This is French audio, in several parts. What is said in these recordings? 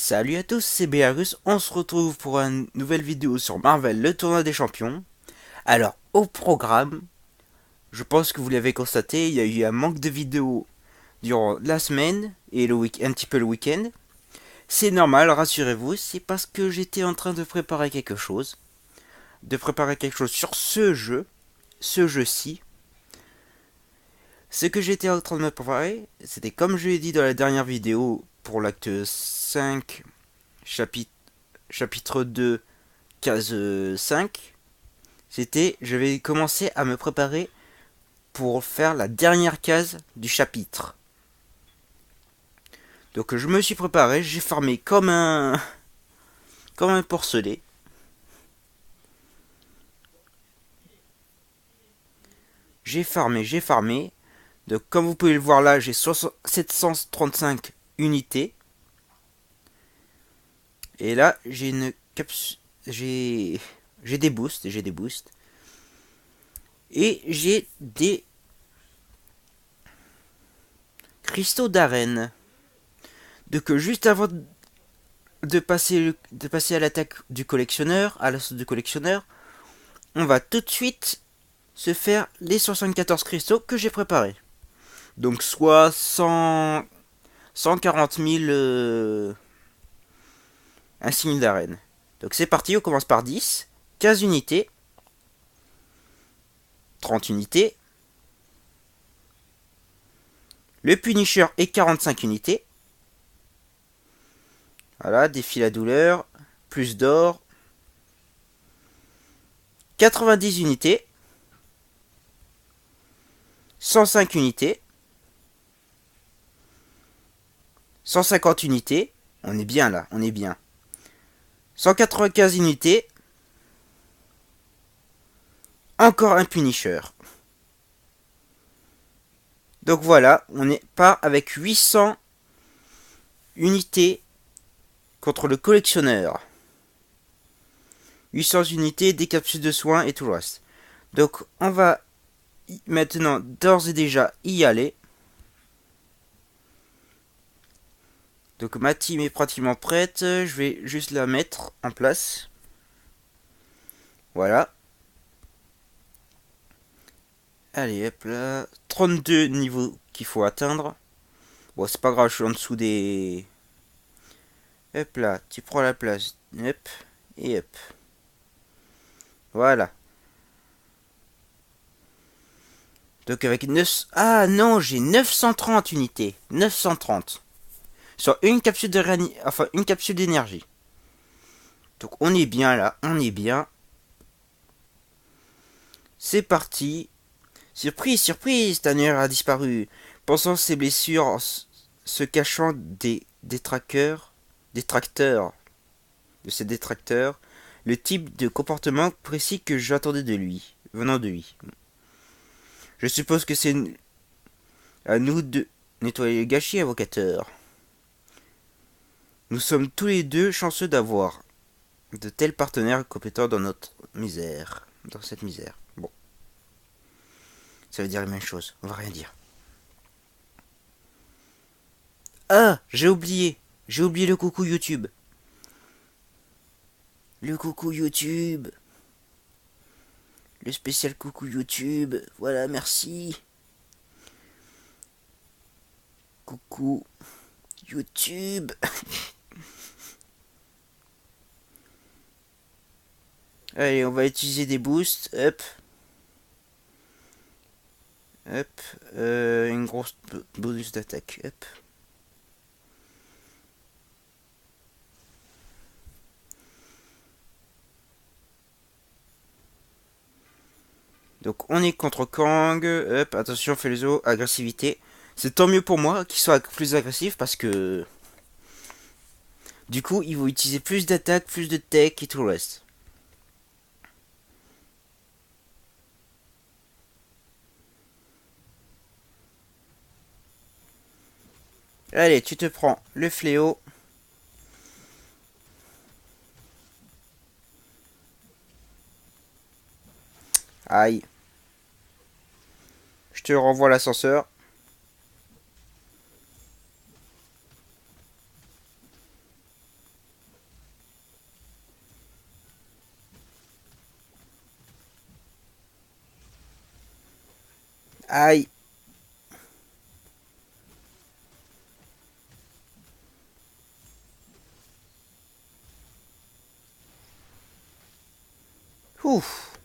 Salut à tous, c'est Belarus, on se retrouve pour une nouvelle vidéo sur Marvel, le tournoi des champions. Alors, au programme, je pense que vous l'avez constaté, il y a eu un manque de vidéos durant la semaine et un petit peu le week-end. C'est normal, rassurez-vous, c'est parce que j'étais en train de préparer quelque chose. De préparer quelque chose sur ce jeu-ci. Ce que j'étais en train de me préparer, c'était comme je l'ai dit dans la dernière vidéo pour l'acte 5, chapitre 2, case 5. C'était, je vais commencer à me préparer pour faire la dernière case du chapitre. Donc je me suis préparé, j'ai farmé comme un porcelet. J'ai farmé. Donc comme vous pouvez le voir là, j'ai 735 unités. Et là, j'ai une capsule, j'ai des boosts, et j'ai des cristaux d'arène. Donc juste avant de passer à l'attaque du collectionneur, à l'assaut du collectionneur, on va tout de suite se faire les 74 cristaux que j'ai préparés. Donc soit 140 000 insignes d'arène. Donc c'est parti, on commence par 10, 15 unités, 30 unités, le Punisher est 45 unités. Voilà, défi la douleur, plus d'or, 90 unités, 105 unités, 150 unités, on est bien là, on est bien. 195 unités, encore un Punisher. Donc voilà, part avec 800 unités contre le collectionneur. 800 unités, des capsules de soins et tout le reste. Donc on va maintenant d'ores et déjà y aller. Donc ma team est pratiquement prête, je vais juste la mettre en place. Voilà. Allez, hop là. 32 niveaux qu'il faut atteindre. Bon, c'est pas grave, je suis en dessous des... Hop là, tu prends la place. Hop, et hop. Voilà. Donc avec 9... Ah non, j'ai 930 unités. 930. Sur une capsule de enfin, une capsule d'énergie. Donc on est bien là, on est bien. C'est parti. Surprise, surprise, Tanner a disparu. Pensant ses blessures en se cachant des détracteurs de ses détracteurs, le type de comportement précis que j'attendais de lui, venant de lui. Je suppose que c'est à nous de nettoyer le gâchis, avocateur. Nous sommes tous les deux chanceux d'avoir de tels partenaires compétents dans notre misère. Dans cette misère. Bon. Ça veut dire la même chose. On va rien dire. Ah, j'ai oublié. J'ai oublié le coucou YouTube. Le coucou YouTube. Le spécial coucou YouTube. Voilà, merci. Coucou YouTube. Allez, on va utiliser des boosts. Hop. Hop. Une grosse bonus d'attaque. Hop. Donc on est contre Kang. Hop. Attention, fais les os. Agressivité. C'est tant mieux pour moi qu'il soit plus agressif parce que... Du coup, il va utiliser plus d'attaque, plus de tech et tout le reste. Allez, tu te prends le fléau. Aïe. Je te renvoie l'ascenseur. Aïe. Ouf.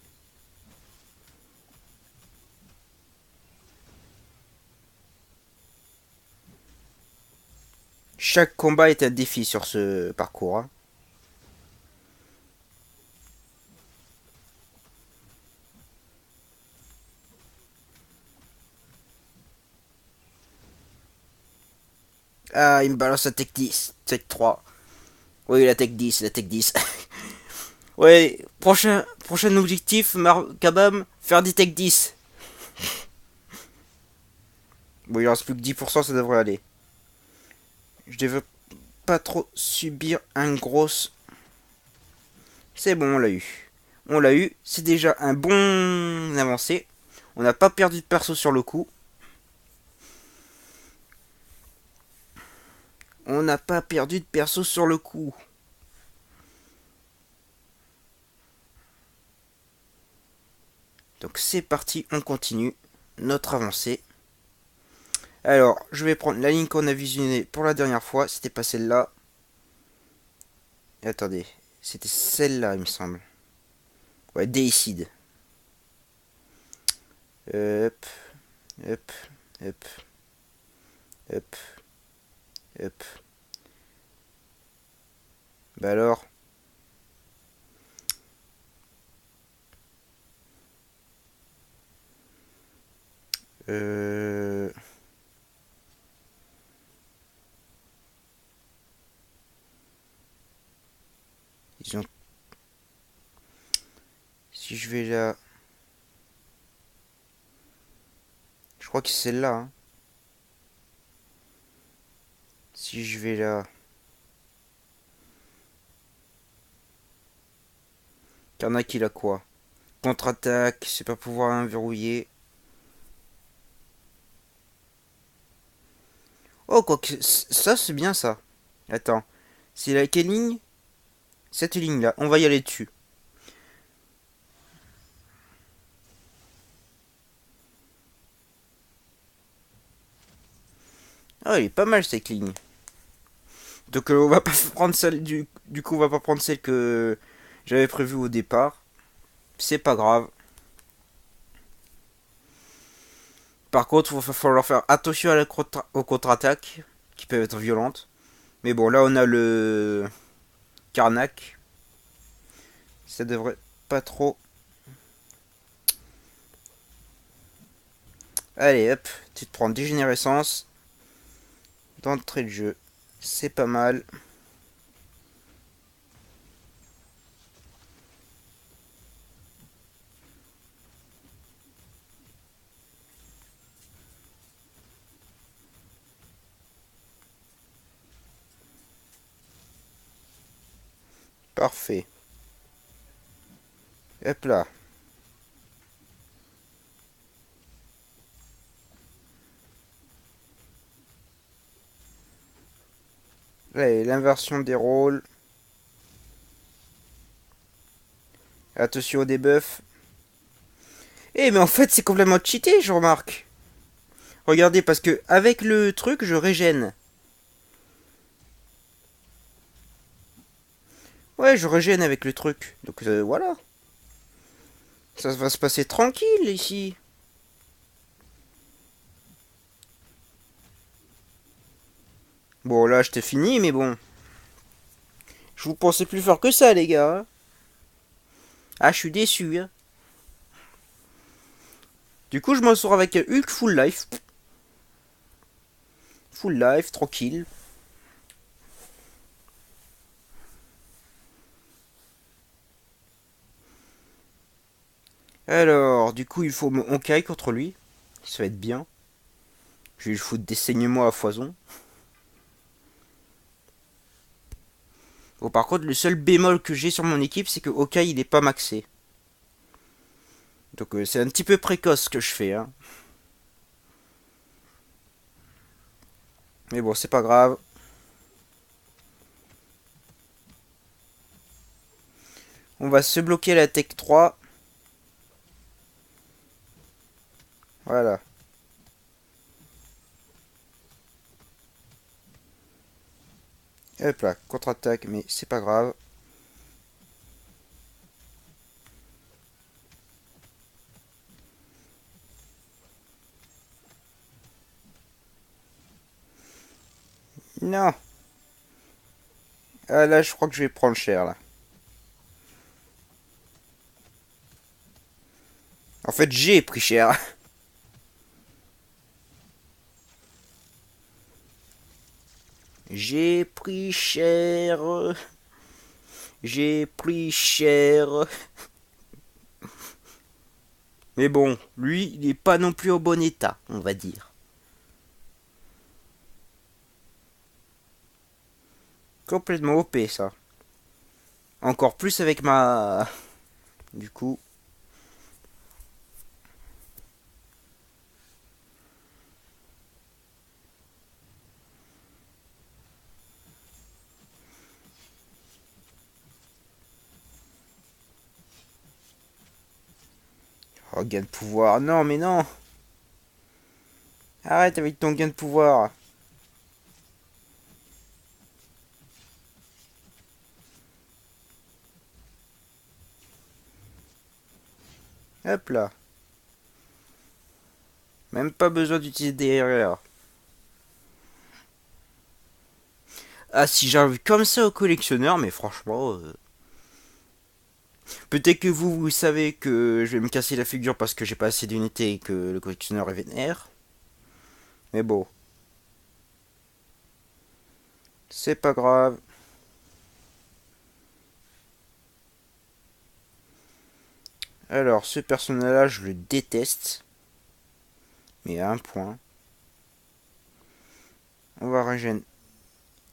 Chaque combat est un défi sur ce parcours, hein. Ah, il me balance la tech 10, tech 3. Oui, la tech 10, la tech 10. Ouais, prochain objectif, Kabam, faire des tech 10. Bon, il en reste plus que 10%, ça devrait aller. Je devrais pas trop subir un gros... C'est bon, on l'a eu. On l'a eu, c'est déjà un bon avancé. On n'a pas perdu de perso sur le coup. On n'a pas perdu de perso sur le coup. Donc c'est parti, on continue notre avancée. Alors, je vais prendre la ligne qu'on a visionnée pour la dernière fois. C'était pas celle-là. Attendez, c'était celle-là, il me semble. Ouais, Déicide. Hop, hop, hop, hop, hop. Bah alors. Euh... Ils ont... Si je vais là... Je crois que c'est celle-là, hein. Si je vais là... Karnak il a quoi? Contre-attaque, c'est pas pouvoir verrouiller. Oh, quoi que... Ça, c'est bien, ça. Attends. C'est la quelle ligne? Cette ligne-là. On va y aller dessus. Ah, il est pas mal, cette ligne. Donc, on va pas prendre celle... Du coup, on va pas prendre celle que j'avais prévue au départ. C'est pas grave. Par contre, il va falloir faire attention à aux contre-attaques, qui peuvent être violentes. Mais bon, là, on a le Karnak. Ça devrait pas trop... Allez, hop, tu te prends dégénérescence. D'entrée de jeu. C'est pas mal. Parfait. Hop là. Allez, l'inversion des rôles. Attention au debuff. Eh, mais en fait, c'est complètement cheaté, je remarque. Regardez, parce que avec le truc, je régène. Ouais, je régène avec le truc. Donc voilà. Ça va se passer tranquille ici. Bon, là, j'étais fini, mais bon. Je vous pensais plus fort que ça, les gars, hein. Ah, je suis déçu, hein. Du coup, je m'en sors avec Hulk full life. Full life, tranquille. Alors, du coup, il faut me Honkai contre lui. Ça va être bien. Je vais lui foutre des saignements à foison. Bon, par contre, le seul bémol que j'ai sur mon équipe, c'est que Honkai, il est pas maxé. Donc, c'est un petit peu précoce ce que je fais, hein. Mais bon, c'est pas grave. On va se bloquer la tech 3. Voilà. Hop là, contre-attaque, mais c'est pas grave. Non. Ah là, je crois que je vais prendre cher, là. En fait, j'ai pris cher. J'ai pris cher. J'ai pris cher. Mais bon, lui, il est pas non plus au bon état, on va dire. Complètement OP, ça. Encore plus avec ma... Du coup... Oh, gain de pouvoir. Non, mais non. Arrête avec ton gain de pouvoir. Hop là. Même pas besoin d'utiliser des erreurs. Ah, si j'arrive comme ça au collectionneur, mais franchement... Peut-être que vous savez que je vais me casser la figure parce que j'ai pas assez d'unités et que le collectionneur est vénère. Mais bon, c'est pas grave. Alors, ce personnage-là, je le déteste. Mais à un point. On va régénérer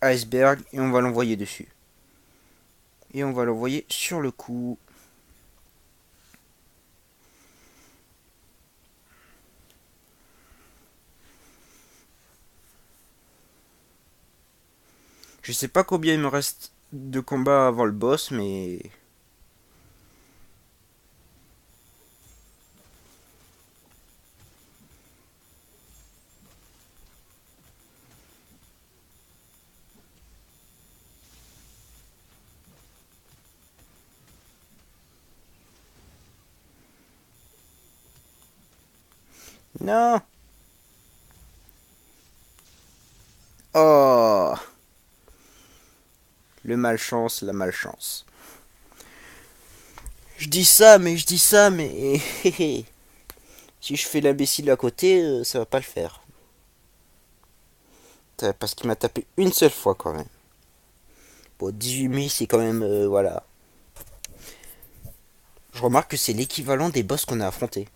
Iceberg et on va l'envoyer dessus. Et on va l'envoyer sur le coup. Je sais pas combien il me reste de combats avant le boss, mais... Non. Oh. Le malchance, la malchance. Je dis ça, mais... Si je fais l'imbécile à côté, ça va pas le faire. Parce qu'il m'a tapé une seule fois quand même. Bon, 18 000, c'est quand même... voilà. Je remarque que c'est l'équivalent des boss qu'on a affrontés.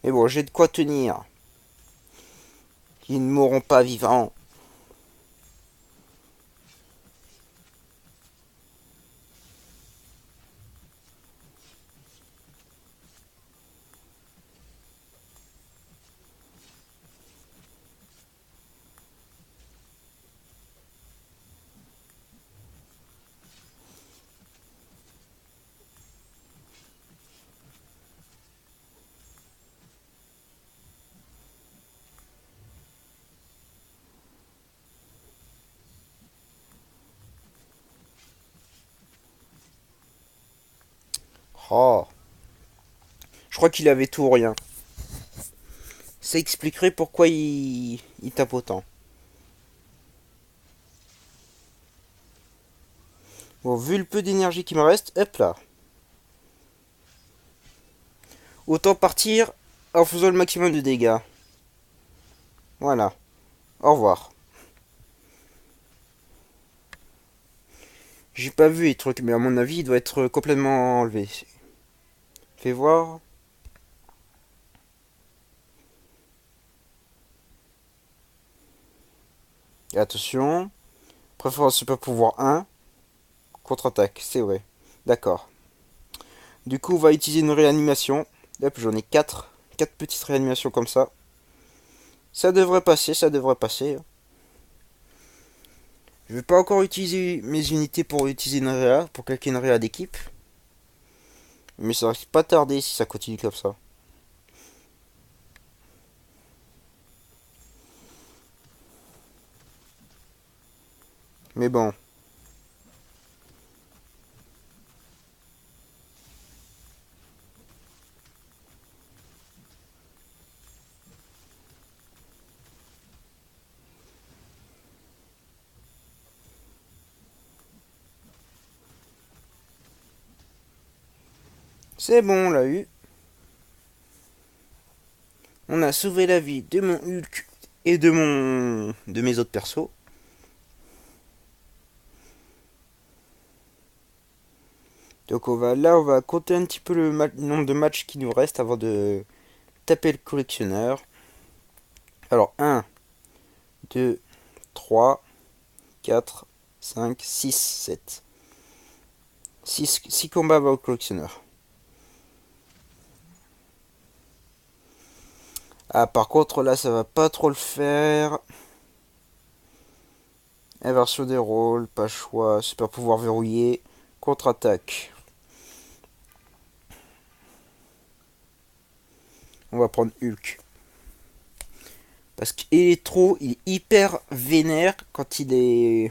Mais bon, j'ai de quoi tenir. Ils ne mourront pas vivants. Oh. Je crois qu'il avait tout ou rien. Ça expliquerait pourquoi il tape autant. Bon, vu le peu d'énergie qui me reste, hop là. Autant partir en faisant le maximum de dégâts. Voilà. Au revoir. J'ai pas vu les trucs, mais à mon avis, il doit être complètement enlevé. Fais voir. Et attention. Préférence super pouvoir 1. Contre-attaque, c'est vrai. D'accord. Du coup, on va utiliser une réanimation. Hop, j'en ai 4. 4 petites réanimations comme ça. Ça devrait passer, ça devrait passer. Je vais pas encore utiliser mes unités pour utiliser une réa, pour calquer une réa d'équipe. Mais ça risque pas tarder si ça continue comme ça. Mais bon. C'est bon, on l'a eu. On a sauvé la vie de mon Hulk et de mes autres persos. Donc on va compter un petit peu le nombre de matchs qui nous reste avant de taper le collectionneur. Alors 1, 2, 3, 4, 5, 6, 7. 6 combats avant le collectionneur. Ah, par contre, là, ça va pas trop le faire. Inversion des rôles, pas choix, super pouvoir verrouillé, contre-attaque. On va prendre Hulk. Parce qu'il il est hyper vénère quand il est...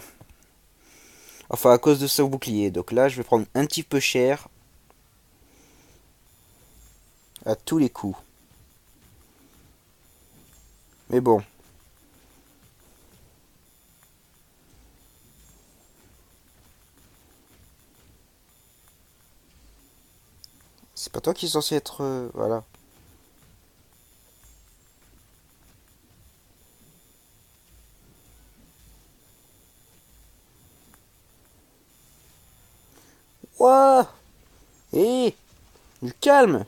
Enfin, à cause de son bouclier. Donc là, je vais prendre un petit peu cher. À tous les coups. Mais bon. C'est pas toi qui est censé être... voilà. Ouah. Hé, du calme.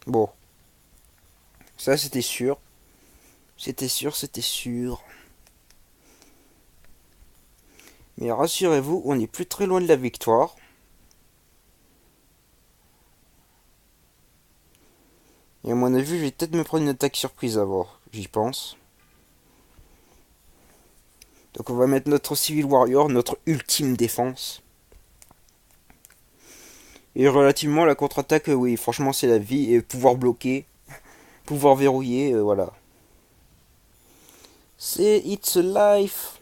Bon. Ça, c'était sûr. C'était sûr, c'était sûr. Mais rassurez-vous, on n'est plus très loin de la victoire. Et à mon avis, je vais peut-être me prendre une attaque surprise avant. J'y pense. Donc on va mettre notre Civil Warrior, notre ultime défense. Et relativement la contre-attaque, oui, franchement c'est la vie. Et pouvoir bloquer, pouvoir verrouiller, voilà. C'est It's a Life.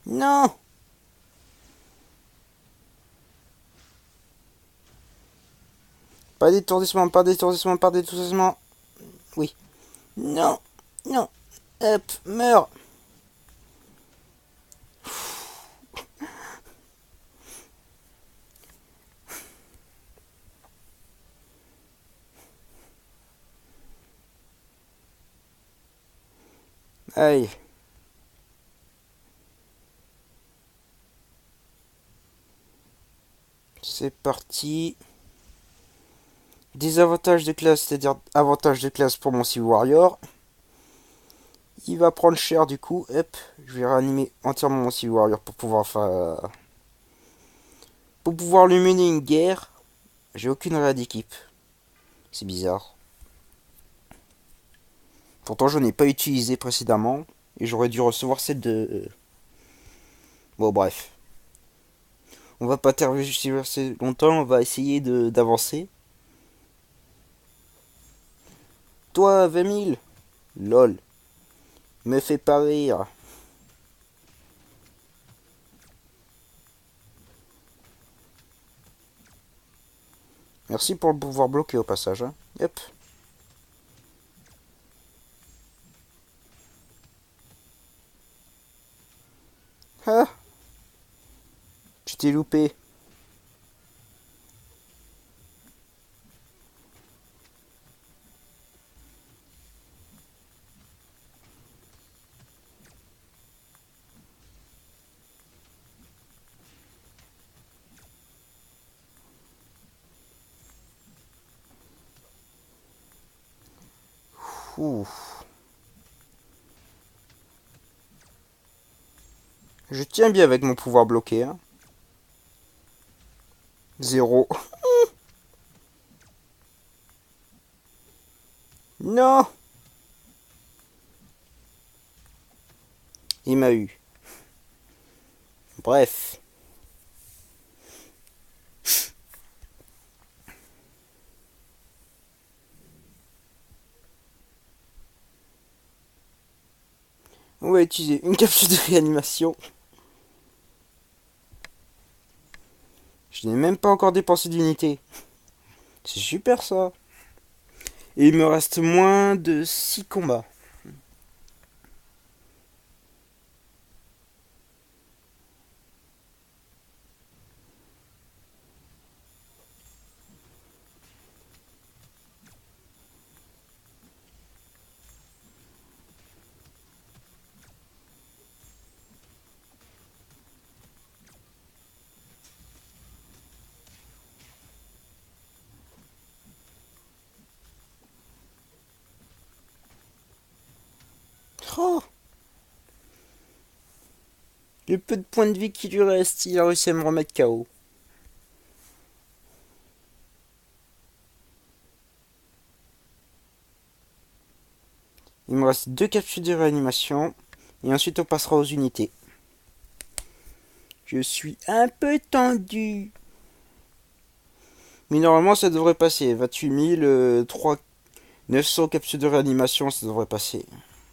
Non. Pas d'étourdissement, pas d'étourdissement, pas d'étourdissement. Oui. Non. Non. Hop, meurs. Aïe. C'est parti. Désavantage de classe, c'est-à-dire avantage de classe pour mon Civil Warrior. Il va prendre cher du coup. Hop, je vais réanimer entièrement mon Civil Warrior pour pouvoir lui mener une guerre. J'ai aucune réa d'équipe. C'est bizarre. Pourtant, je n'en ai pas utilisé précédemment. Et j'aurais dû recevoir celle de... Bon, bref. On va pas tergiverser longtemps. On va essayer d'avancer. Toi, 20 000. Lol. Me fais pas rire. Merci pour le pouvoir bloqué au passage. Hein. Yep. Ah, tu t'es loupé. Ouh. Je tiens bien avec mon pouvoir bloqué. Hein. 0. Non! Il m'a eu. Bref. On va utiliser une capsule de réanimation. Je n'ai même pas encore dépensé d'unité. C'est super ça. Et il me reste moins de 6 combats. Oh! Le peu de points de vie qui lui reste, il a réussi à me remettre KO. Il me reste 2 capsules de réanimation. Et ensuite on passera aux unités. Je suis un peu tendu. Mais normalement ça devrait passer. 28 000, 900 capsules de réanimation, ça devrait passer.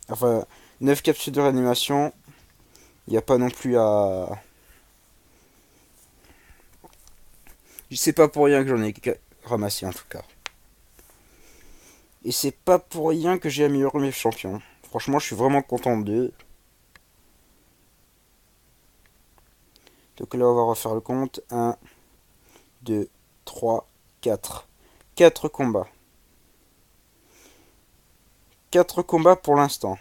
Enfin, 9 capsules de réanimation. Il n'y a pas non plus à... Je sais pas pour rien que j'en ai ramassé en tout cas. Et c'est pas pour rien que j'ai amélioré mes champions. Franchement, je suis vraiment content d'eux. Donc là, on va refaire le compte. 1, 2, 3, 4. 4 combats. 4 combats pour l'instant.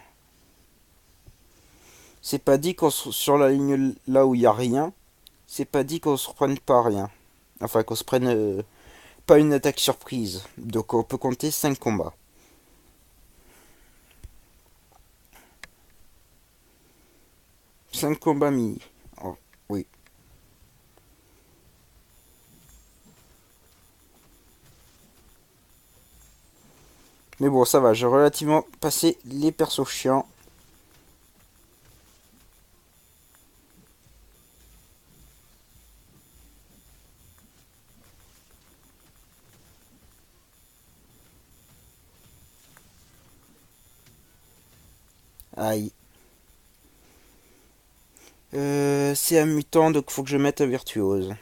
C'est pas dit qu'on sur la ligne là où il n'y a rien, c'est pas dit qu'on se prenne pas rien. Enfin, qu'on se prenne pas une attaque surprise. Donc on peut compter 5 combats. Cinq combats mis. Oh, oui. Mais bon, ça va, j'ai relativement passé les persos chiants. Aïe. C'est un mutant, donc faut que je mette un virtuose.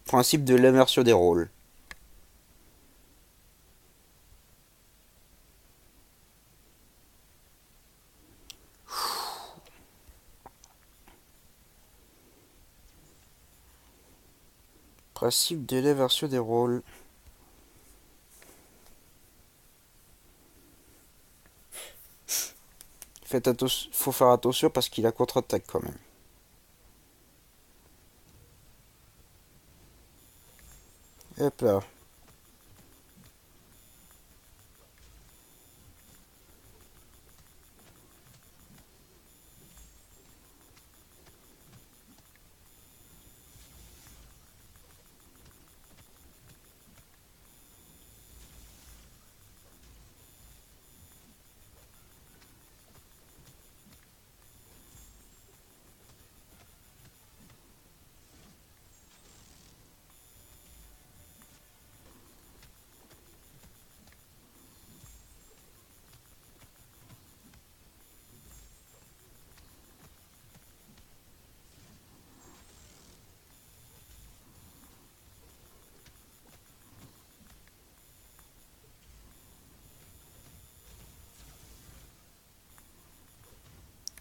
Principe de l'immersion des rôles. Principe de l'inversion des rôles. Faites attention, faut faire attention parce qu'il a contre-attaque quand même. Hop là.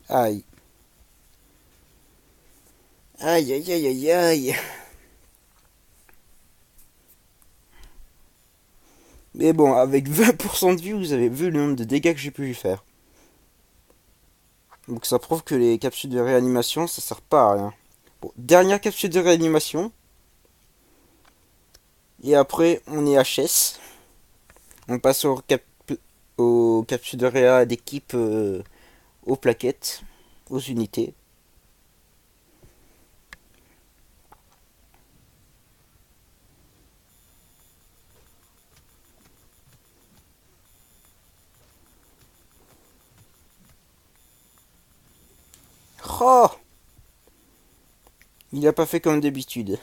Aïe. Aïe aïe aïe aïe aïe. Mais bon, avec 20% de vue, vous avez vu le nombre de dégâts que j'ai pu lui faire. Donc ça prouve que les capsules de réanimation, ça sert pas à rien. Bon, dernière capsule de réanimation. Et après, on est HS. On passe aux capsules de réa d'équipe, aux plaquettes, aux unités. Oh! Il a pas fait comme d'habitude.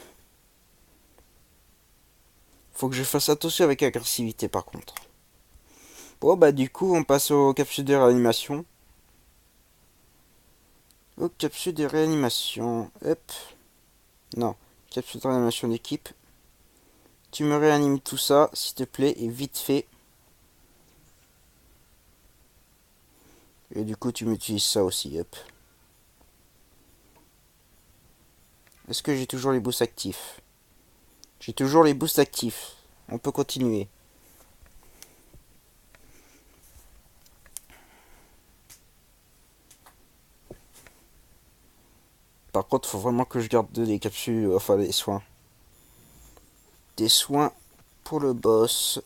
Faut que je fasse attention avec l'agressivité par contre. Bon bah du coup on passe aux capsules de réanimation. Aux capsules de réanimation. Hop. Non. Capsule de réanimation d'équipe. Tu me réanimes tout ça, s'il te plaît, et vite fait. Et du coup tu m'utilises ça aussi, hop. Est-ce que j'ai toujours les boosts actifs? J'ai toujours les boosts actifs. On peut continuer. Par contre, faut vraiment que je garde des capsules, enfin des soins. Des soins pour le boss.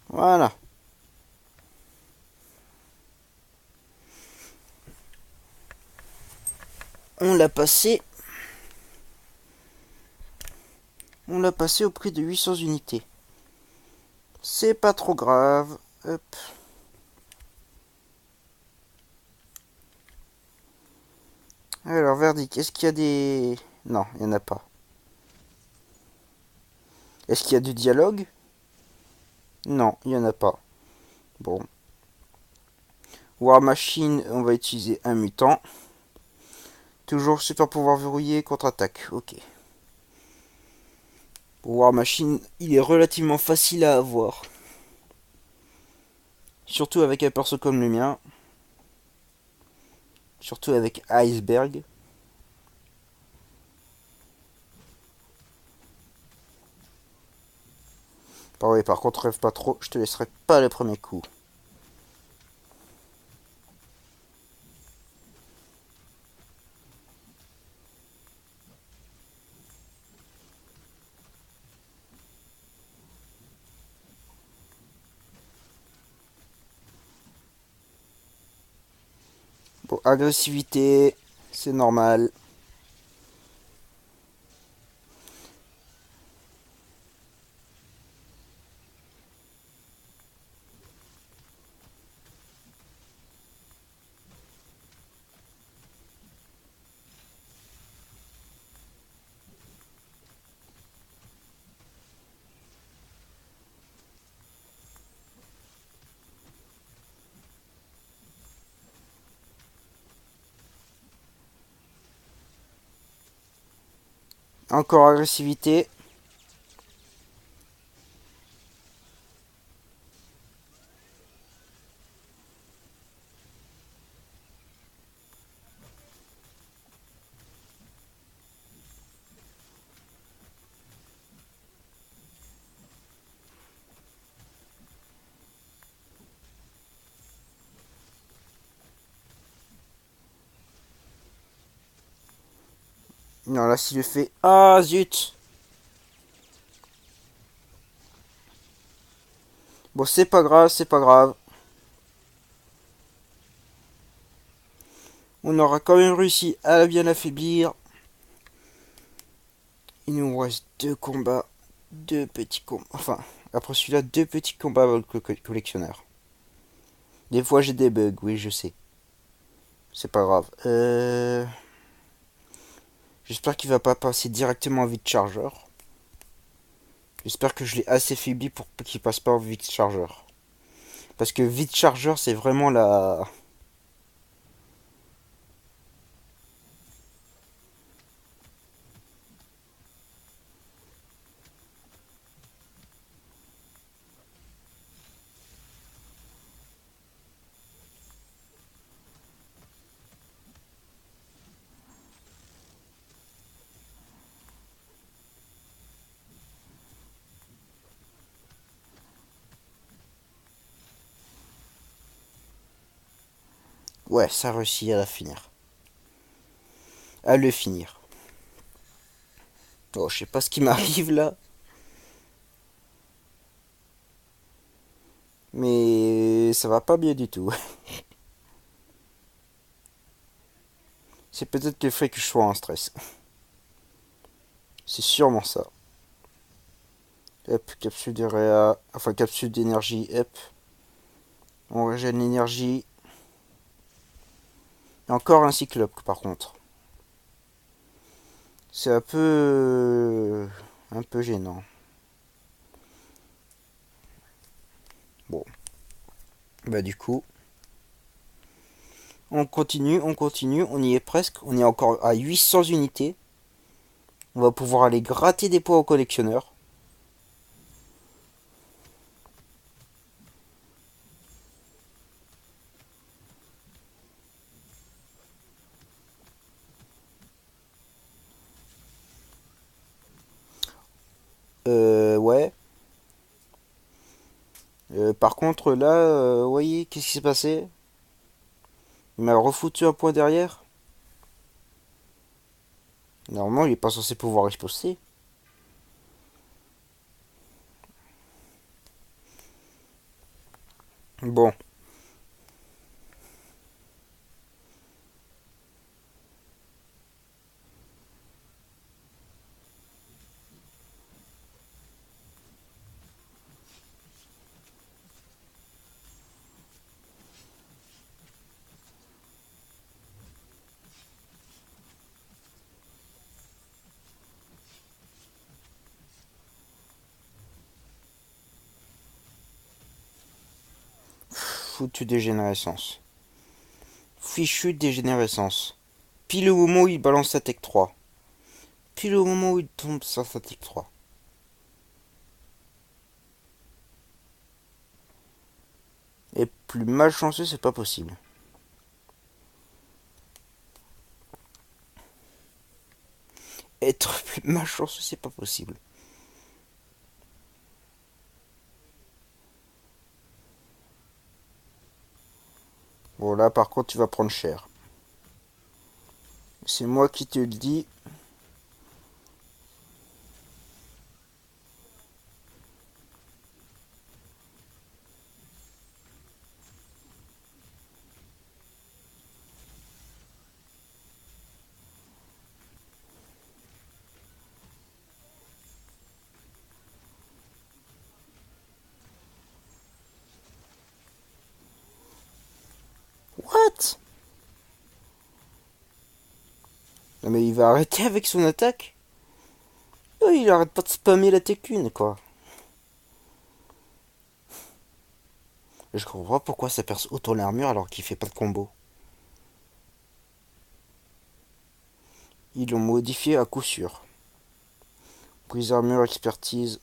Voilà. On l'a passé. On l'a passé au prix de 800 unités. C'est pas trop grave. Hop. Alors, verdict. Est-ce qu'il y a des... Non, il n'y en a pas. Est-ce qu'il y a du dialogue? Non, il n'y en a pas. Bon. War Machine, on va utiliser un mutant. Toujours super pouvoir verrouillé, contre-attaque. Ok. War Machine, il est relativement facile à avoir. Surtout avec un perso comme le mien. Surtout avec Iceberg. Par contre, rêve pas trop, je te laisserai pas le premier coup. Bon, agressivité, c'est normal. Encore agressivité. Non, là, s'il le fait... Ah, zut! Bon, c'est pas grave, c'est pas grave. On aura quand même réussi à bien l'affaiblir. Il nous reste deux combats. Deux petits combats. Enfin, après celui-là, deux petits combats avec le collectionneur. Des fois, j'ai des bugs, oui, je sais. C'est pas grave. J'espère qu'il va pas passer directement en vide chargeur. J'espère que je l'ai assez faibli pour qu'il passe pas en vide chargeur. Parce que vide chargeur, c'est vraiment la... Ouais, ça réussit à la finir. À le finir. Oh, je sais pas ce qui m'arrive là. Mais ça va pas bien du tout. C'est peut-être le fait que je sois en stress. C'est sûrement ça. Hop, capsule de réa, enfin capsule d'énergie, hop. On régène l'énergie. Et encore un cyclope par contre. C'est un peu gênant. Bon, bah du coup, on continue, on y est presque. On est encore à 800 unités. On va pouvoir aller gratter des poids au collectionneur. Ouais. Par contre, là, vous voyez, qu'est-ce qui s'est passé? Il m'a refoutu un point derrière. Normalement, il est pas censé pouvoir riposter. Bon, foutu dégénérescence. Fichu dégénérescence. Pile au moment où il balance sa tech 3. Pile au moment où il tombe sur sa tech 3. Et plus malchanceux, c'est pas possible. Être plus malchanceux, c'est pas possible. Bon, là, par contre, tu vas prendre cher. C'est moi qui te le dis. What? Non, mais il va arrêter avec son attaque. Oh, il arrête pas de spammer la Tech 1, quoi. Je comprends pas pourquoi ça perce autant l'armure alors qu'il fait pas de combo. Ils l'ont modifié à coup sûr. Prise armure, expertise.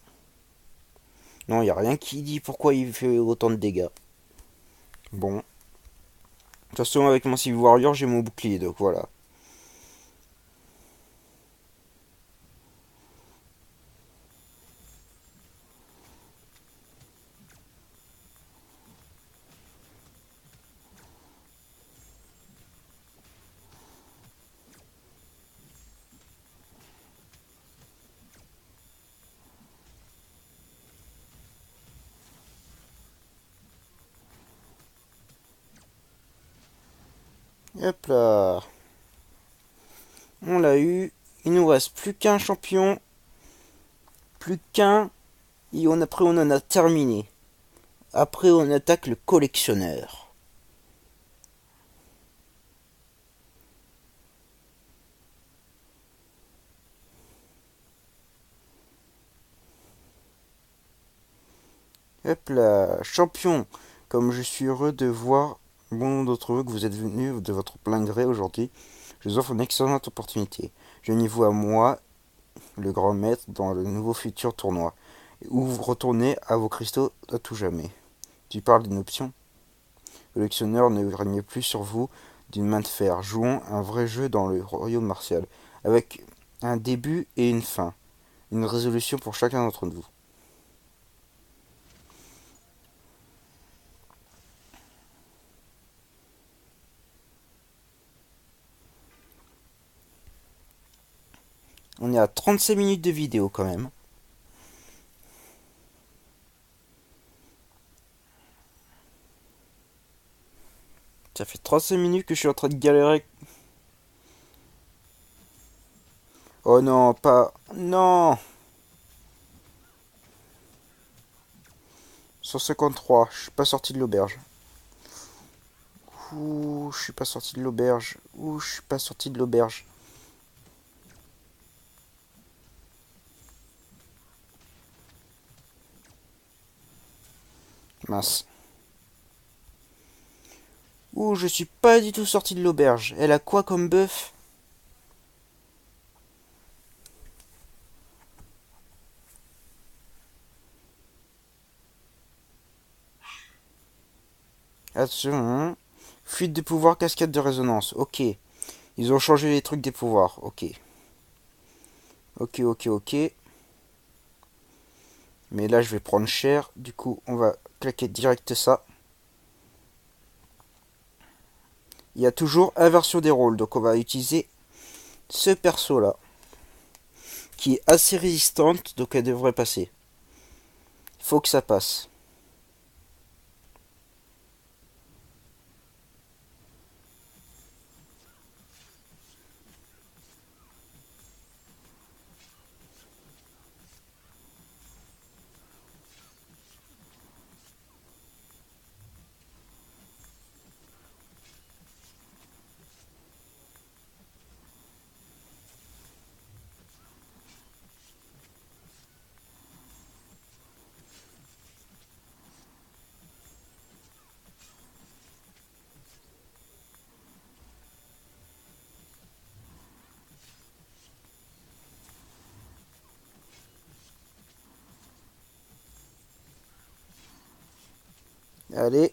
Non, y a rien qui dit pourquoi il fait autant de dégâts. Bon. De toute façon, avec mon Civil Warrior, j'ai mon bouclier, donc voilà. Hop là. On l'a eu. Il nous reste plus qu'un champion. Plus qu'un. Et après, on en a terminé. Après, on attaque le collectionneur. Hop là. Champion. Comme je suis heureux de voir bon d'entre vous que vous êtes venus de votre plein gré aujourd'hui, je vous offre une excellente opportunité. Je n'y vois moi, le grand maître, dans le nouveau futur tournoi, où vous retournez à vos cristaux à tout jamais. Tu parles d'une option? Le collectionneur ne règne plus sur vous d'une main de fer. Jouons un vrai jeu dans le royaume martial, avec un début et une fin, une résolution pour chacun d'entre vous. On est à 35 minutes de vidéo quand même. Ça fait 35 minutes que je suis en train de galérer. Oh non, pas... Non. 153, je suis pas sorti de l'auberge. Ouh, je suis pas sorti de l'auberge. Ouh, je suis pas sorti de l'auberge. Mince. Ouh, je suis pas du tout sorti de l'auberge. Elle a quoi comme bœuf? Attention, hein. Fuite de pouvoir, cascade de résonance. Ok. Ils ont changé les trucs des pouvoirs. Ok. Ok, ok, ok. Mais là, je vais prendre cher. Du coup, on va claquer direct ça. Il y a toujours inversion des rôles. Donc, on va utiliser ce perso-là. Qui est assez résistante. Donc, elle devrait passer. Il faut que ça passe. Allez.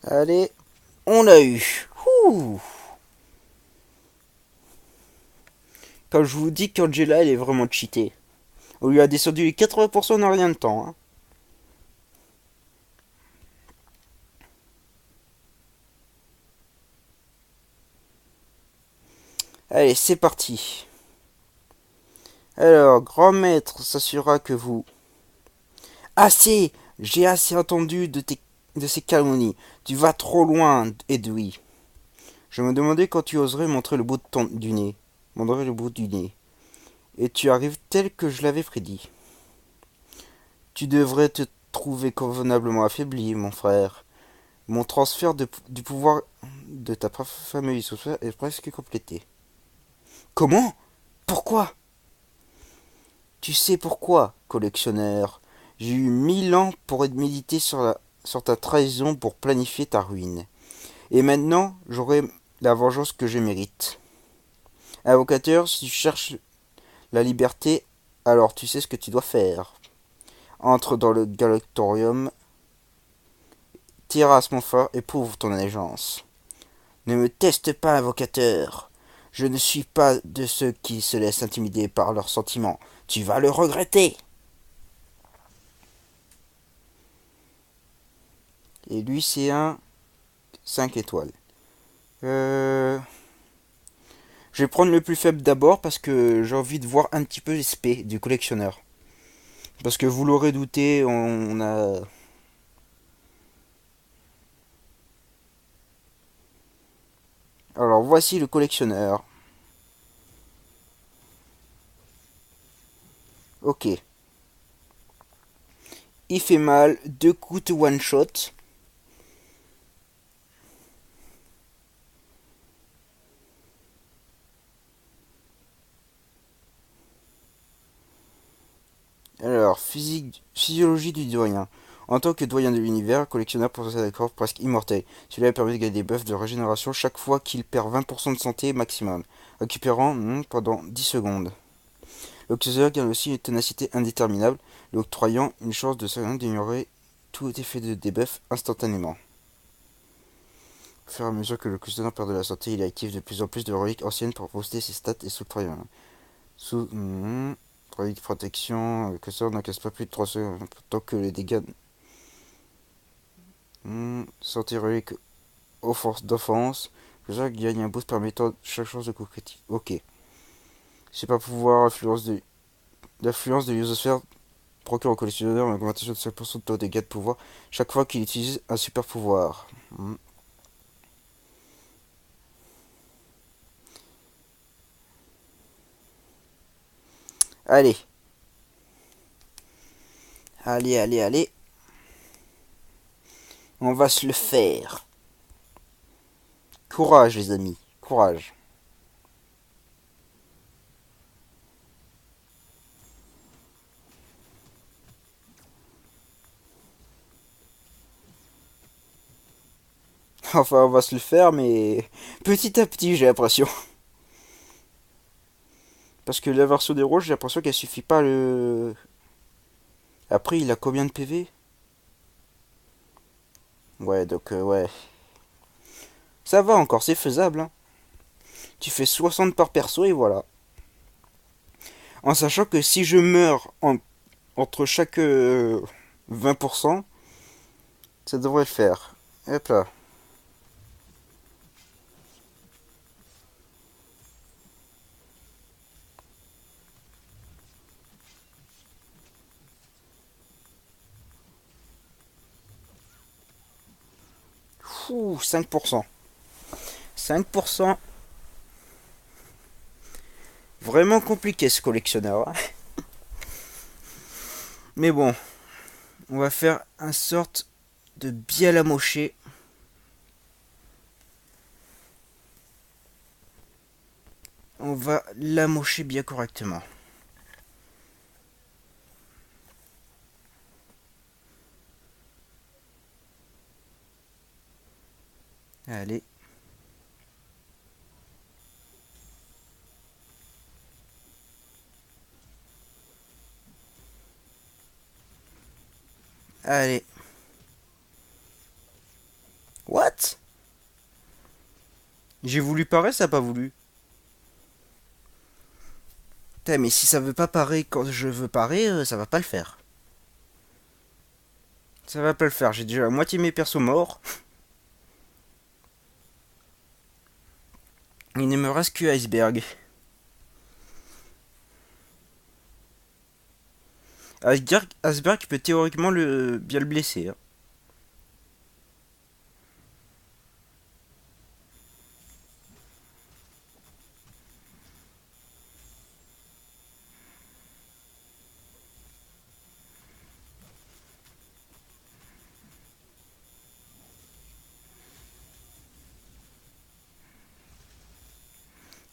Allez. On l'a eu. Ouh. Comme je vous dis qu'Angela, elle est vraiment cheatée. On lui a descendu les 80% en rien de temps. Hein. Allez, c'est parti. Alors, grand maître s'assurera que vous... Assez. J'ai assez entendu de ces calomnies. Tu vas trop loin, Edoui. Je me demandais quand tu oserais montrer le bout du nez. Montrer le bout du nez. Et tu arrives tel que je l'avais prédit. Tu devrais te trouver convenablement affaibli, mon frère. Mon transfert du pouvoir de ta fameuse software est presque complété. Comment? Pourquoi? Tu sais pourquoi, collectionneur. J'ai eu 1000 ans pour méditer sur ta trahison pour planifier ta ruine. Et maintenant, j'aurai la vengeance que je mérite. Invocateur, si tu cherches la liberté, alors tu sais ce que tu dois faire. Entre dans le Galactorium, terrasse mon phare et prouve ton allégeance. Ne me teste pas, invocateur. Je ne suis pas de ceux qui se laissent intimider par leurs sentiments. Tu vas le regretter. Et lui, c'est un 5 étoiles. Je vais prendre le plus faible d'abord parce que j'ai envie de voir un petit peu l'esprit du collectionneur. Parce que vous l'aurez douté, on a... Alors voici le collectionneur. Ok. Il fait mal, 2 coups de one shot. Alors, physiologie du doyen. En tant que doyen de l'univers, le collectionneur possède un corps presque immortel. Cela lui permet de gagner des buffs de régénération chaque fois qu'il perd 20% de santé maximum, récupérant pendant 10 secondes. Le collectionneur gagne aussi une ténacité indéterminable, lui octroyant une chance de seconde d'ignorer tout effet de debuff instantanément. Au fur et à mesure que le collectionneur perd de la santé, il active de plus en plus de reliques anciennes pour booster ses stats et sous relique protection, le curseur n'encaisse pas plus de 3 secondes tant que les dégâts santé relique aux forces d'offense. Le curseur gagne un boost permettant chaque chance de coup critique. Ok. Super pouvoir, l'influence de l'isosphère procure au collectionneur une augmentation de 5% de taux de dégâts de pouvoir chaque fois qu'il utilise un super pouvoir. Allez. Allez, allez, allez. On va se le faire. Courage, les amis. Courage. Enfin, on va se le faire, mais petit à petit, j'ai l'impression. Parce que la version des rôles, j'ai l'impression qu'elle suffit pas le... Après, il a combien de PV? Ouais, donc, ouais. Ça va encore, c'est faisable, hein. Tu fais 60 par perso et voilà. En sachant que si je meurs entre chaque 20%, ça devrait le faire. Hop là. Ouh, 5%. 5%. Vraiment compliqué ce collectionneur, hein. Mais bon, on va faire un sorte de bien l'amocher. On va l'amocher bien correctement. Allez. Allez. What? J'ai voulu parer, ça a pas voulu. Putain, mais si ça veut pas parer quand je veux parer, ça va pas le faire. Ça va pas le faire, j'ai déjà la moitié de mes persos morts. Il ne me reste que Iceberg. Iceberg peut théoriquement bien le blesser, hein.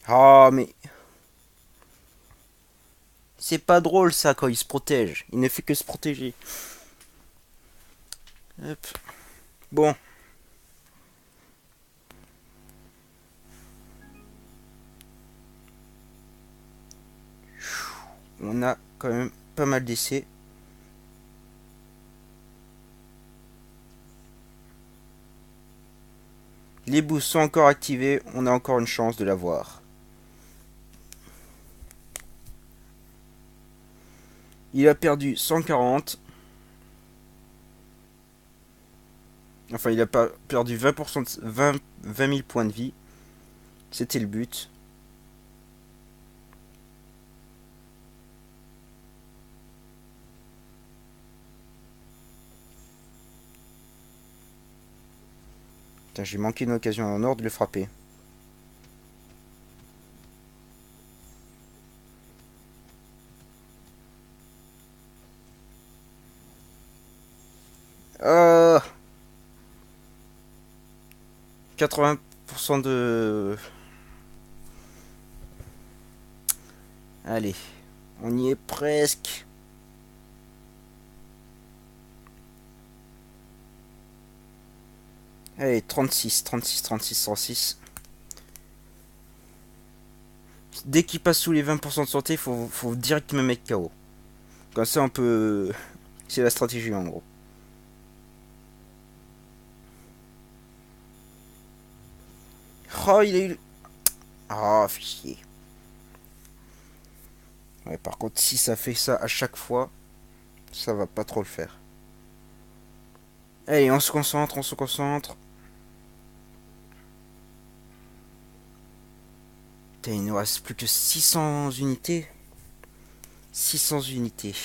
Ah, mais c'est pas drôle ça quand il se protège. Il ne fait que se protéger. Hop. Bon, on a quand même pas mal d'essais. Les boosts sont encore activés, on a encore une chance de l'avoir. Il a perdu 140. Enfin, il a pas perdu 20%, 20 000 points de vie. C'était le but. J'ai manqué une occasion en or de le frapper. Ah, 80% de... Allez, on y est presque. Allez, 36, 36, 36, 36. Dès qu'il passe sous les 20% de santé, faut direct me mettre KO. Comme ça, on peut... C'est la stratégie, en gros. Oh, il a eu... Ah, fichier. Ouais, par contre, si ça fait ça à chaque fois, ça va pas trop le faire. Allez, on se concentre, on se concentre. Putain, il nous reste plus que 600 unités. 600 unités.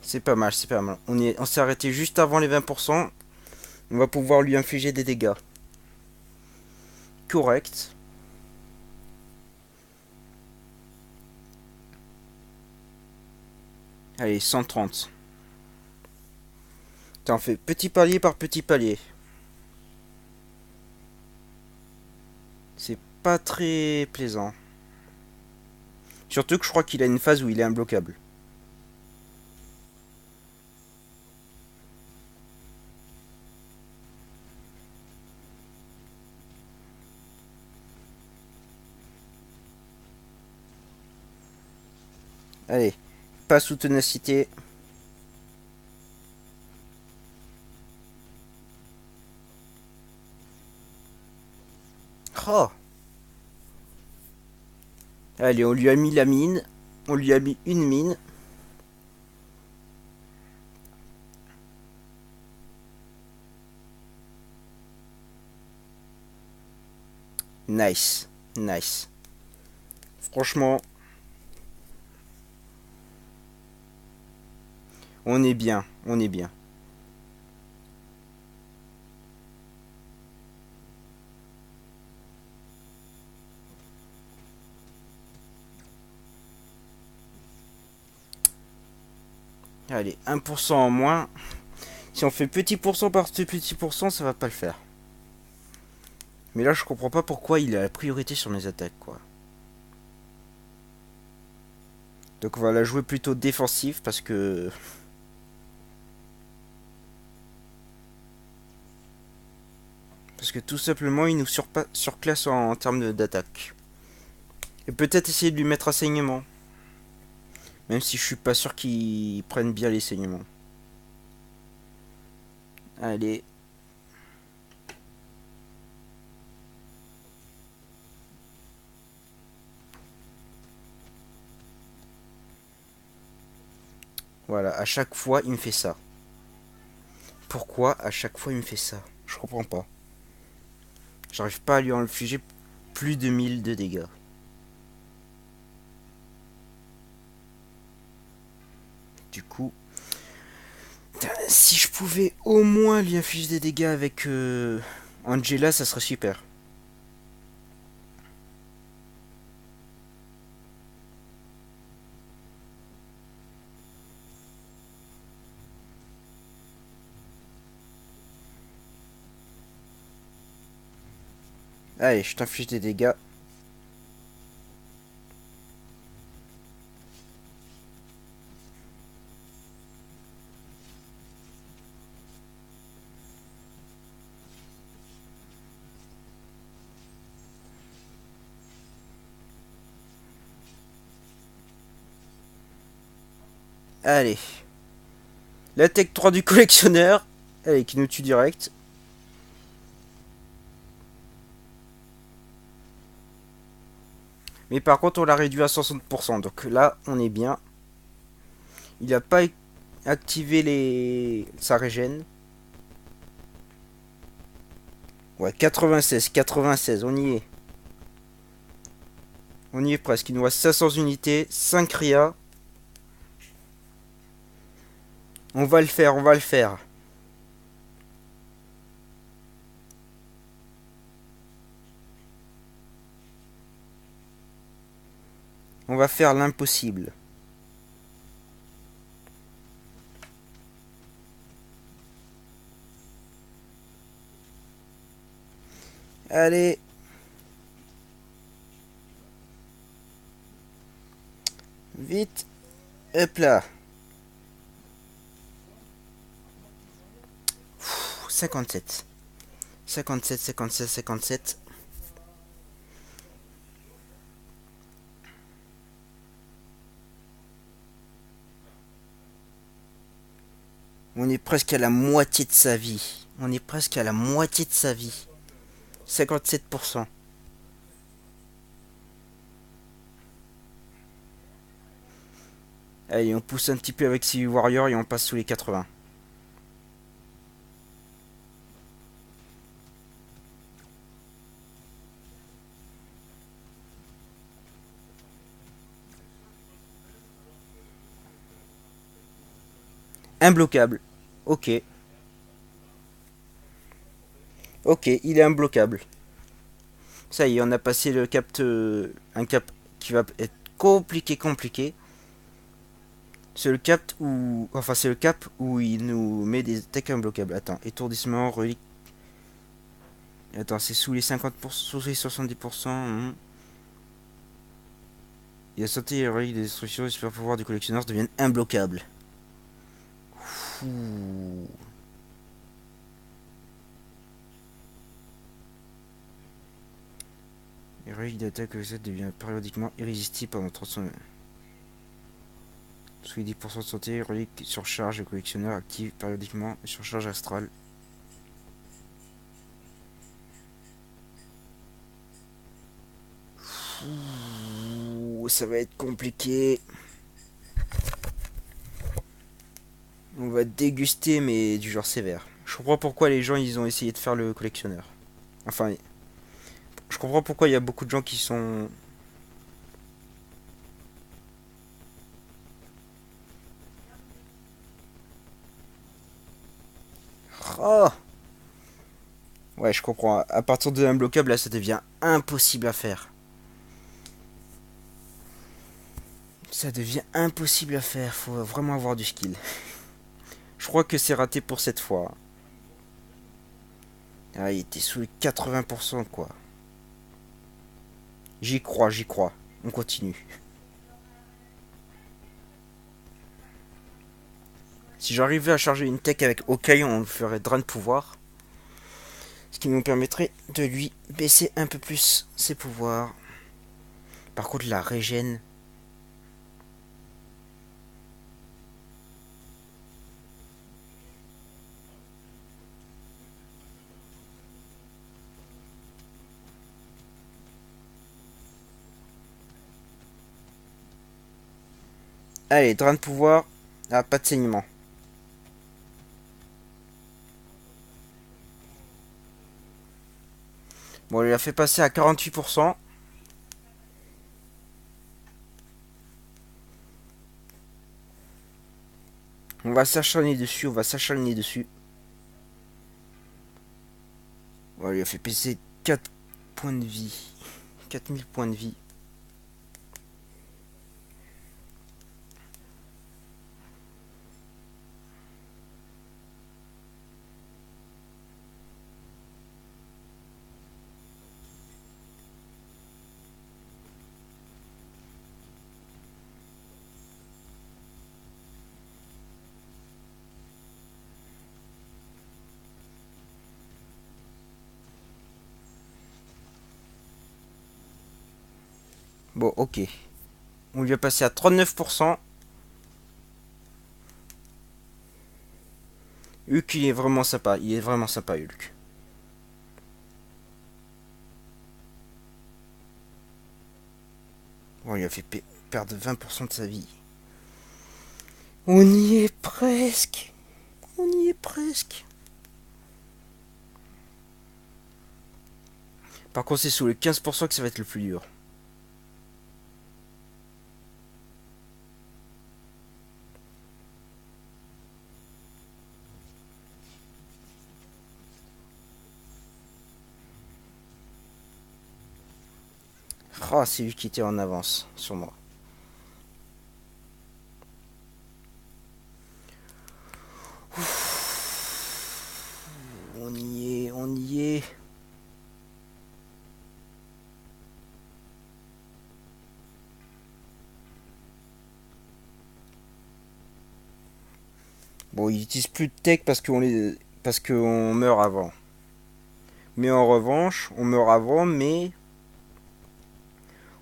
C'est pas mal, c'est pas mal. On s'est arrêté juste avant les 20%. On va pouvoir lui infliger des dégâts. Correct. Allez, 130. T'en fais petit palier par petit palier. C'est pas très plaisant. Surtout que je crois qu'il a une phase où il est imbloquable. Allez, pas sous ténacité. Oh. Allez, on lui a mis la mine. On lui a mis une mine. Nice. Nice. Franchement, on est bien. On est bien. Allez, 1% en moins. Si on fait petit pourcent par petit pourcent, ça va pas le faire. Mais là, je comprends pas pourquoi il a la priorité sur mes attaques, quoi. Donc on va la jouer plutôt défensive parce que... Parce que tout simplement, il nous surclasse en termes d'attaque. Et peut-être essayer de lui mettre un saignement. Même si je suis pas sûr qu'il prenne bien les saignements. Allez. Voilà, à chaque fois, il me fait ça. Pourquoi à chaque fois il me fait ça? Je comprends pas. J'arrive pas à lui infliger plus de 1000 de dégâts. Du coup, si je pouvais au moins lui infliger des dégâts avec Angela, ça serait super. Allez, je t'inflige des dégâts. Allez. La tech 3 du collectionneur. Allez, qui nous tue direct. Mais par contre, on l'a réduit à 60%. Donc là, on est bien. Il n'a pas activé sa régène. Ouais, 96, 96, on y est. On y est presque. Il nous reste 500 unités, 5 RIA. On va le faire, on va le faire. On va faire l'impossible. Allez. Vite. Hop là. 57. 57, 57, 57. On est presque à la moitié de sa vie. On est presque à la moitié de sa vie. 57%. Allez, on pousse un petit peu avec Civil Warrior et on passe sous les 80. Imbloquable. Ok. Ok, il est imbloquable. Ça y est, on a passé le cap, un cap qui va être compliqué. C'est le cap où, enfin c'est le cap où il nous met des attaques imbloquables. Attends, étourdissement, relique. Attends, c'est sous les 50%, sous les 70%. Il a sauté les reliques des destructions, les super pouvoirs du collectionneur deviennent imbloquables. Ouh. Les reliques d'attaque que ça devient périodiquement irrésistible pendant 30 secondes. Sous les 10% de santé, relique surcharge le collectionneur active périodiquement surcharge astrale. Ouh, ça va être compliqué. On va déguster, mais du genre sévère. Je comprends pourquoi les gens ils ont essayé de faire le collectionneur. Enfin, je comprends pourquoi il y a beaucoup de gens qui sont. Oh, ouais, je comprends. À partir de l'imbloquable, là, ça devient impossible à faire. Ça devient impossible à faire. Faut vraiment avoir du skill. Je crois que c'est raté pour cette fois. Ah, il était sous les 80%, quoi. J'y crois, j'y crois. On continue. Si j'arrivais à charger une tech avec Okai, on ferait drain de pouvoir. Ce qui nous permettrait de lui baisser un peu plus ses pouvoirs. Par contre, la régène. Allez, drain de pouvoir. Ah, pas de saignement. Bon, il a fait passer à 48%. On va s'acharner dessus, on va s'acharner dessus. Bon, il a fait passer 4 points de vie. 4000 points de vie. Bon, ok. On lui a passé à 39%. Hulk, il est vraiment sympa. Il est vraiment sympa, Hulk. Bon, il a fait perdre 20% de sa vie. On y est presque. On y est presque. Par contre, c'est sous les 15% que ça va être le plus dur. Oh, c'est lui qui était en avance sur moi. On y est, on y est. Bon, il utilise plus de tech parce qu'on meurt avant. Mais en revanche, on meurt avant, mais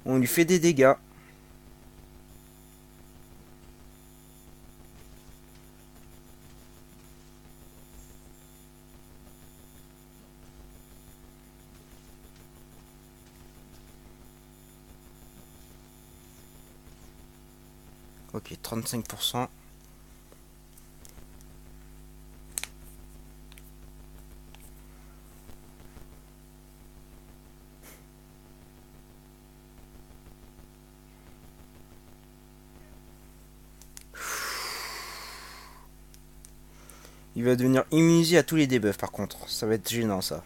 on lui fait des dégâts. Ok, 35%. Il va devenir immunisé à tous les debuffs par contre. Ça va être gênant ça.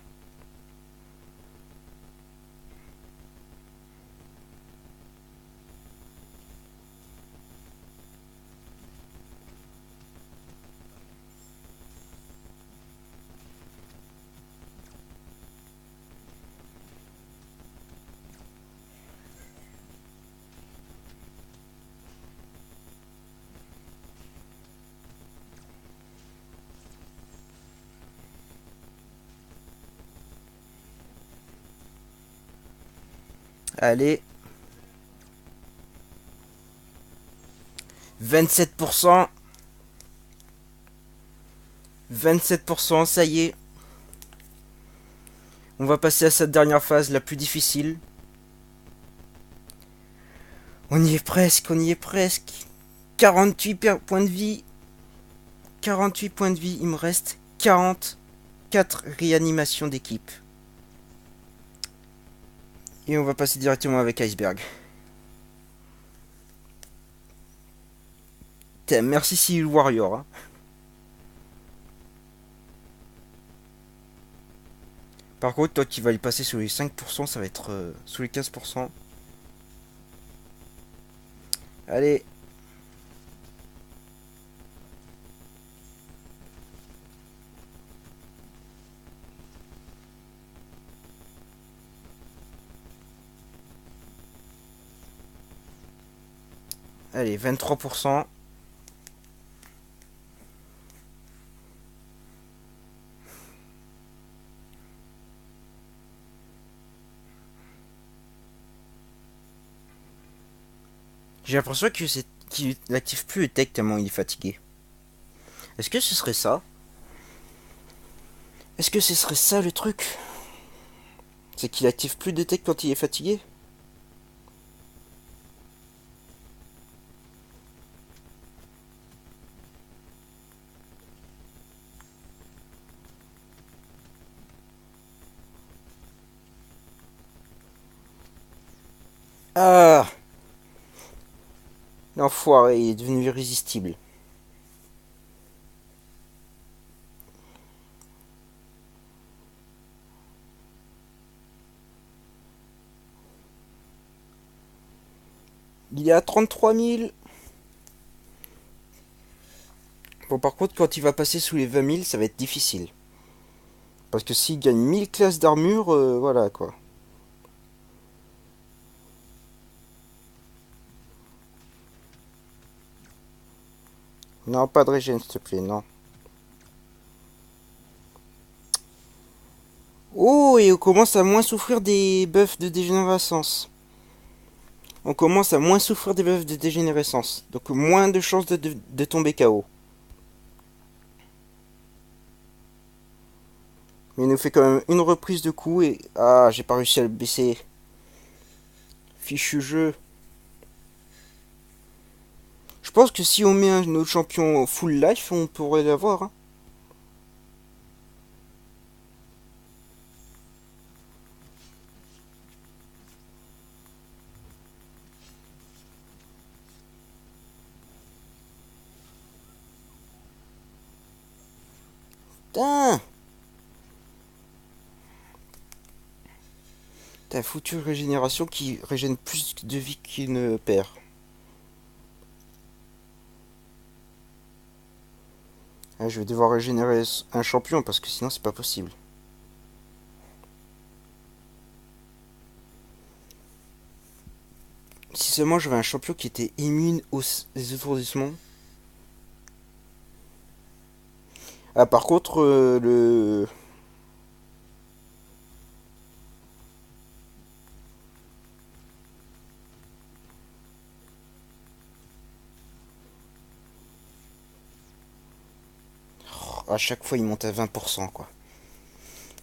Allez. 27%. 27%, ça y est. On va passer à cette dernière phase, la plus difficile. On y est presque, on y est presque. 48 points de vie. 48 points de vie, il me reste 44 réanimations d'équipe. Et on va passer directement avec Iceberg. Merci Civil Warrior. Hein. Par contre, toi qui vas y passer sous les 5%, ça va être sous les 15%. Allez. Allez, 23%. J'ai l'impression que c'est qu'il n'active plus le tech tellement il est fatigué. Est-ce que ce serait ça? Est-ce que ce serait ça le truc? C'est qu'il active plus de tech quand il est fatigué? Ah! L'enfoiré, il est devenu irrésistible. Il est à 33 000. Bon, par contre, quand il va passer sous les 20 000, ça va être difficile. Parce que s'il gagne 1000 classes d'armure, voilà quoi. Non, pas de régène, s'il te plaît, non. Oh, et on commence à moins souffrir des buffs de dégénérescence. On commence à moins souffrir des buffs de dégénérescence. Donc moins de chances de tomber KO. Mais il nous fait quand même une reprise de coup et... Ah, j'ai pas réussi à le baisser. Fichu jeu. Je pense que si on met un autre champion full life, on pourrait l'avoir. Hein. Putain! T'as foutu régénération qui régène plus de vie qu'il ne perd. Ah, je vais devoir régénérer un champion parce que sinon c'est pas possible. Si seulement j'avais un champion qui était immune aux étourdissements. Ah par contre le... À chaque fois il monte à 20% quoi.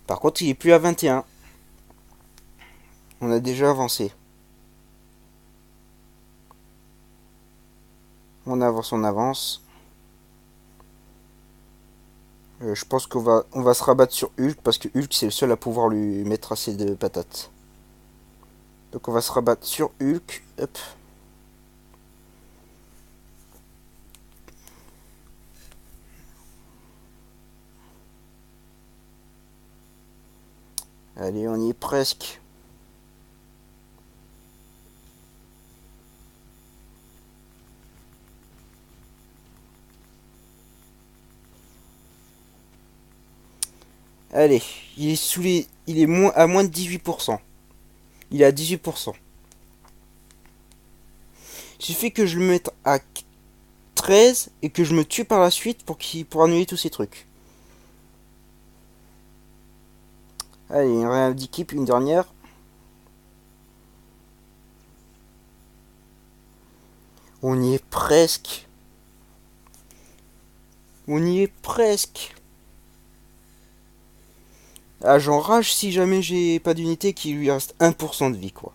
Par contre il est plus à 21. On a déjà avancé. On avance, on avance. Je pense qu'on va se rabattre sur Hulk parce que Hulk c'est le seul à pouvoir lui mettre assez de patates. Donc on va se rabattre sur Hulk. Hop. Allez, on y est presque. Allez, il est sous les... Il est à moins de 18%. Il est à 18%. Il suffit que je le mette à 13 et que je me tue par la suite pour annuler tous ces trucs. Allez, il reste d'équipe, une dernière. On y est presque. On y est presque. Ah, j'enrage si jamais j'ai pas d'unité qui lui reste 1% de vie, quoi.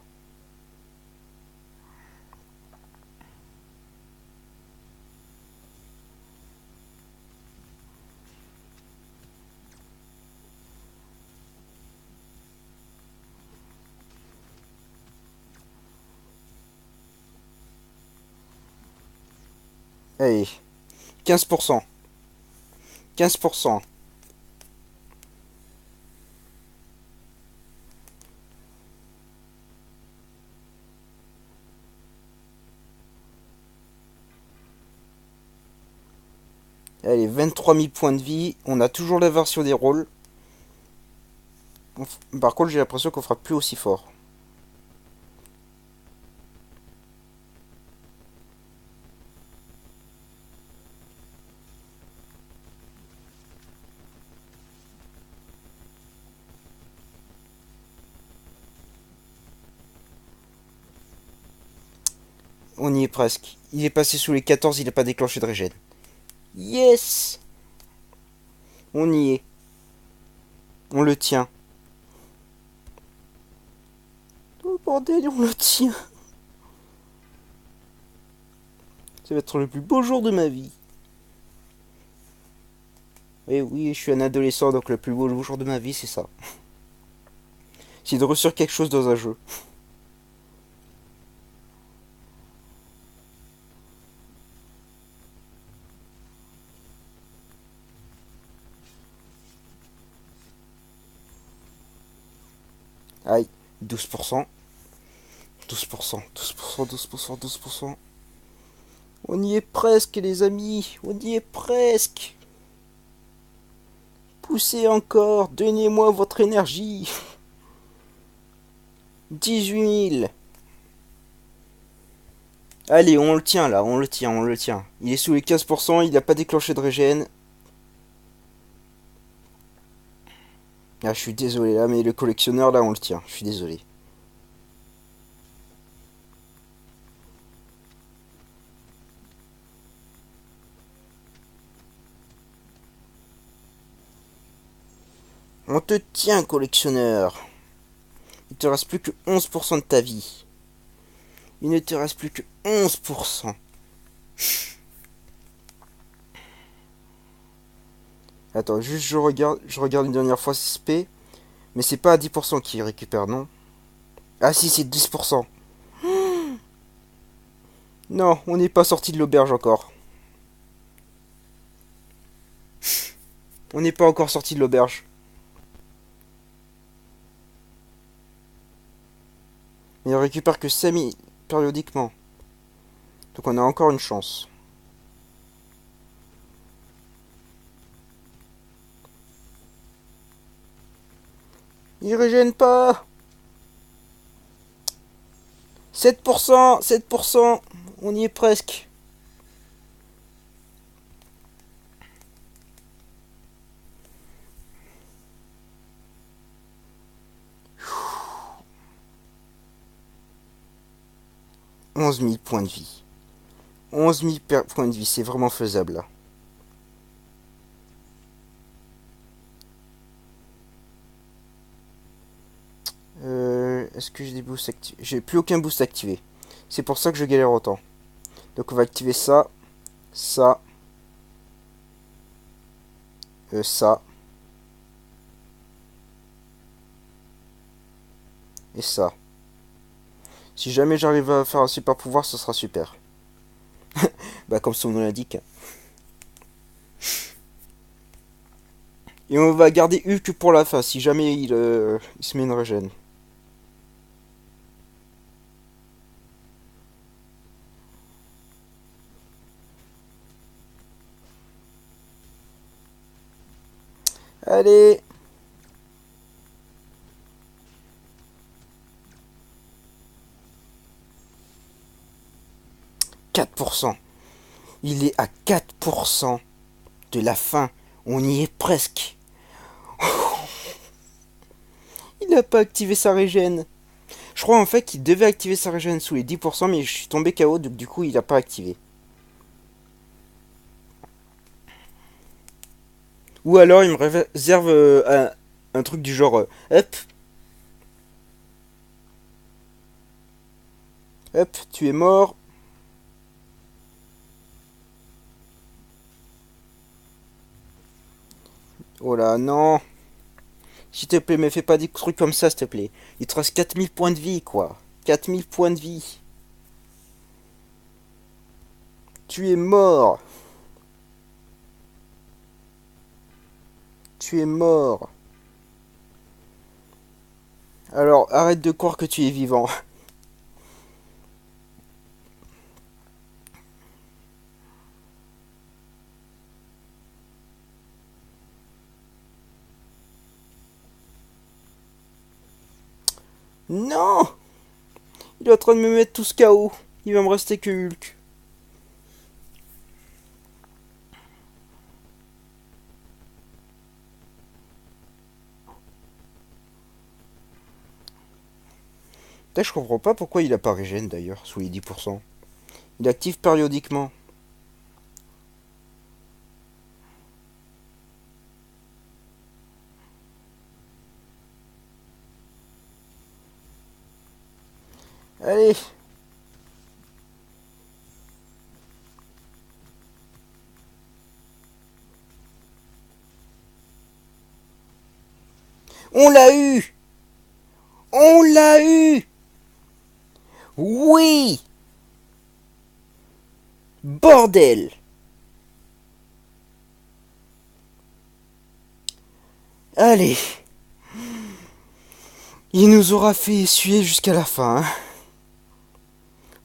Allez, 15%. 15%. Allez, 23 000 points de vie. On a toujours la version des rôles. Par contre, j'ai l'impression qu'on fera plus aussi fort. On y est presque. Il est passé sous les 14, il n'a pas déclenché de régène. Yes! On y est. On le tient. Oh bordel, on le tient. Ça va être le plus beau jour de ma vie. Et oui, je suis un adolescent, donc le plus beau jour de ma vie, c'est ça. C'est de réussir quelque chose dans un jeu. Aïe, 12%. 12%, 12%, 12%, 12%. On y est presque, les amis. On y est presque. Poussez encore. Donnez-moi votre énergie. 18 000. Allez, on le tient là, on le tient, on le tient. Il est sous les 15%, il n'a pas déclenché de régène. Ah, je suis désolé là, mais le collectionneur là, on le tient. Je suis désolé. On te tient, collectionneur. Il te reste plus que 11% de ta vie. Il ne te reste plus que 11%. Attends, juste je regarde une dernière fois SP. Mais c'est pas à 10% qu'il récupère, non? Ah si, c'est 10%. Non, on n'est pas sorti de l'auberge encore. On n'est pas encore sorti de l'auberge. Mais il récupère que 5000 périodiquement. Donc on a encore une chance. Il régène pas. 7%, 7%. On y est presque. « 11 000 points de vie. 11 000 points de vie, c'est vraiment faisable là. Est-ce que j'ai des boosts activés? J'ai plus aucun boost activé. C'est pour ça que je galère autant. Donc on va activer ça, ça, ça, et ça. Si jamais j'arrive à faire un super pouvoir, ce sera super. Bah comme son nom l'indique. Et on va garder Hulk pour la fin, si jamais il se met une régène. Allez! 4%. Il est à 4% de la fin. On y est presque. Il n'a pas activé sa régène. Je crois en fait qu'il devait activer sa régène sous les 10%, mais je suis tombé KO, donc du coup il n'a pas activé. Ou alors il me réserve un truc du genre hop, hop, tu es mort. Oh là, non. S'il te plaît, me fais pas des trucs comme ça, s'il te plaît. Il te reste 4000 points de vie, quoi. 4000 points de vie. Tu es mort. Tu es mort. Alors, arrête de croire que tu es vivant. Non. Il est en train de me mettre tout ce KO. Il va me rester que Hulk. Putain, je comprends pas pourquoi il a pas régène d'ailleurs, sous les 10%. Il active périodiquement. Allez. On l'a eu. On l'a eu. Oui. Bordel. Allez. Il nous aura fait essuyer jusqu'à la fin. Hein.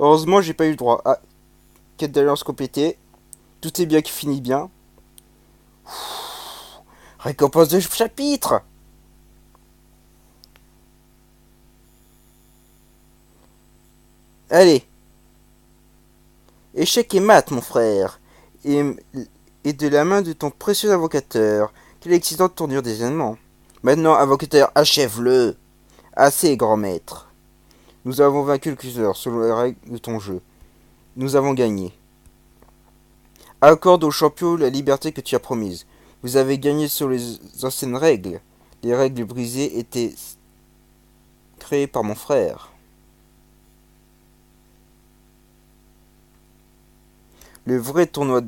Heureusement, j'ai pas eu le droit. Ah, quête d'alliance complétée. Tout est bien qui finit bien. Récompense de chapitre. Allez. Échec et mat, mon frère. Et, et de la main de ton précieux avocateur. Quelle excitante tournure des événements. Maintenant, avocateur, achève-le. Assez, grand maître. Nous avons vaincu le curseur selon les règles de ton jeu. Nous avons gagné. Accorde au champion la liberté que tu as promise. Vous avez gagné sur les anciennes règles. Les règles brisées étaient créées par mon frère. Le vrai tournoi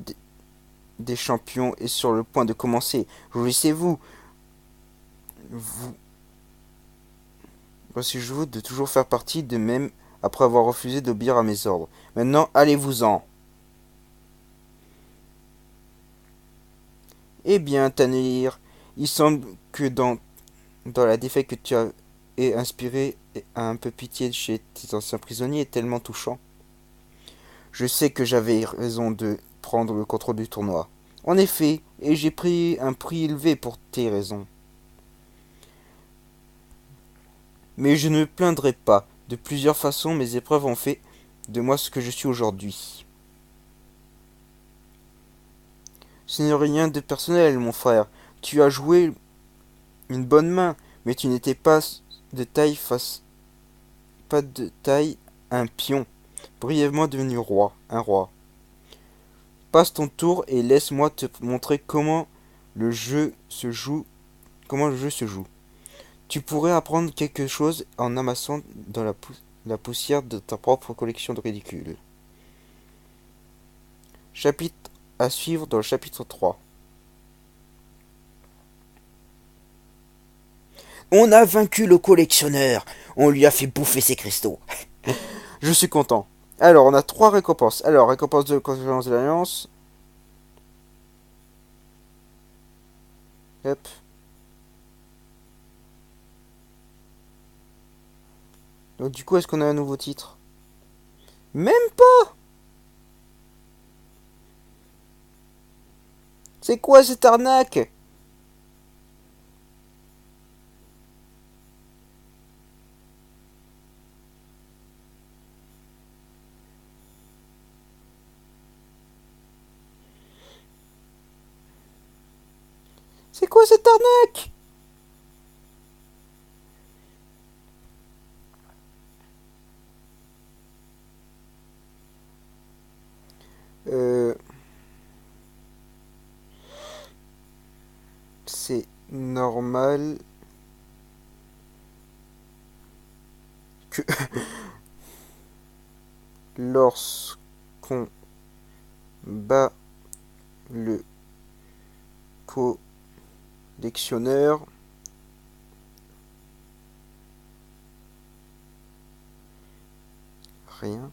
des champions est sur le point de commencer. Jouissez-vous. Voici je vous de toujours faire partie de même après avoir refusé d'obéir à mes ordres. Maintenant, allez-vous-en. Eh bien, Tanir, il semble que dans la défaite que tu as inspiré un peu pitié chez tes anciens prisonniers est tellement touchant. Je sais que j'avais raison de prendre le contrôle du tournoi. En effet, et j'ai pris un prix élevé pour tes raisons. Mais je ne me plaindrai pas. De plusieurs façons, mes épreuves ont fait de moi ce que je suis aujourd'hui. Ce n'est rien de personnel, mon frère. Tu as joué une bonne main, mais tu n'étais pas de taille un pion, brièvement devenu un roi. Passe ton tour et laisse-moi te montrer comment le jeu se joue. Tu pourrais apprendre quelque chose en amassant dans la poussière de ta propre collection de ridicules. Chapitre à suivre dans le chapitre 3. On a vaincu le collectionneur. On lui a fait bouffer ses cristaux. Je suis content. Alors, on a 3 récompenses. Alors, récompense de conférence de l'Alliance. Hop. Donc du coup, est-ce qu'on a un nouveau titre? Même pas. C'est quoi cette arnaque? C'est quoi cette arnaque? Euh... C'est normal que lorsqu'on bat le collectionneur, rien.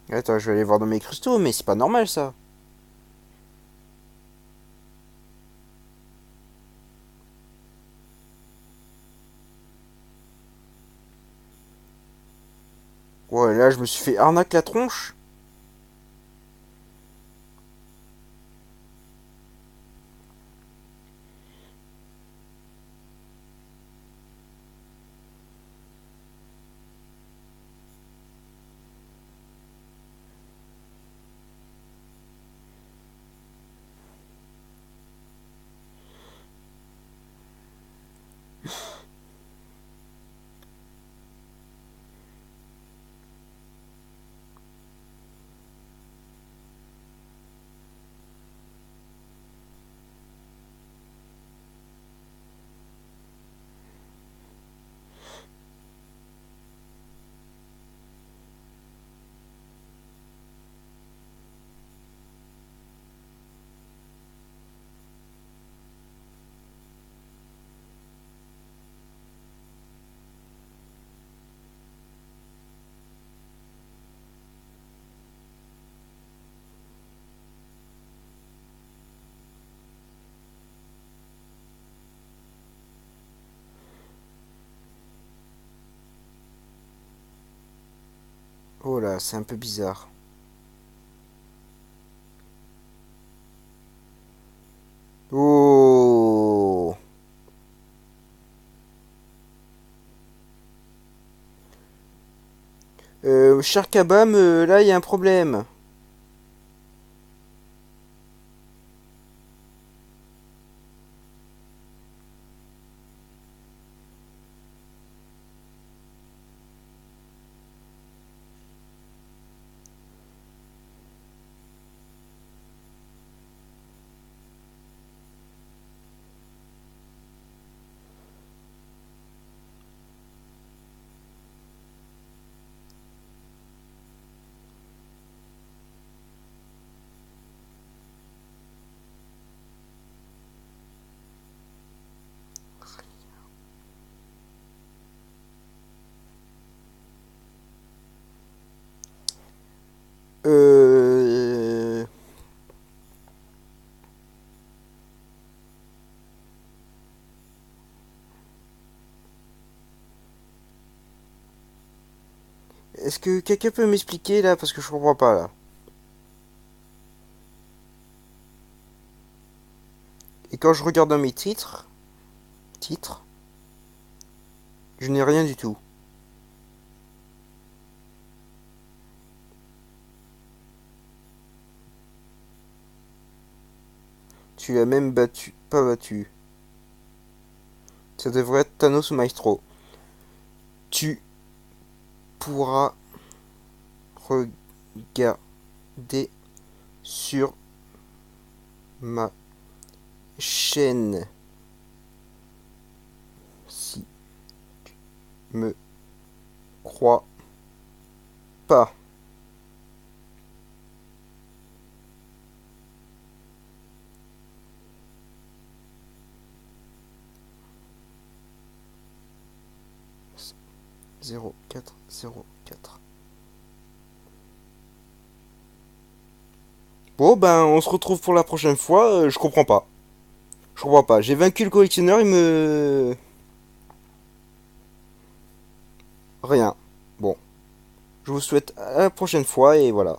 Attends, je vais aller voir dans mes cristaux, mais c'est pas normal ça. Ouais, là, je me suis fait arnaque la tronche. Oh là, c'est un peu bizarre. Oh. Cher Kabam, là, il y a un problème. Euh... Est-ce que quelqu'un peut m'expliquer là? Parce que je comprends pas là. Et quand je regarde dans mes titres, je n'ai rien du tout. Tu l'as même battu, pas battu. Ça devrait être Thanos ou Maestro. Tu pourra regarder sur ma chaîne si tu me crois pas. Zéro quatre. Bon ben on se retrouve pour la prochaine fois, je comprends pas. Je comprends pas. J'ai vaincu le collectionneur, il me... Rien. Bon. Je vous souhaite à la prochaine fois et voilà.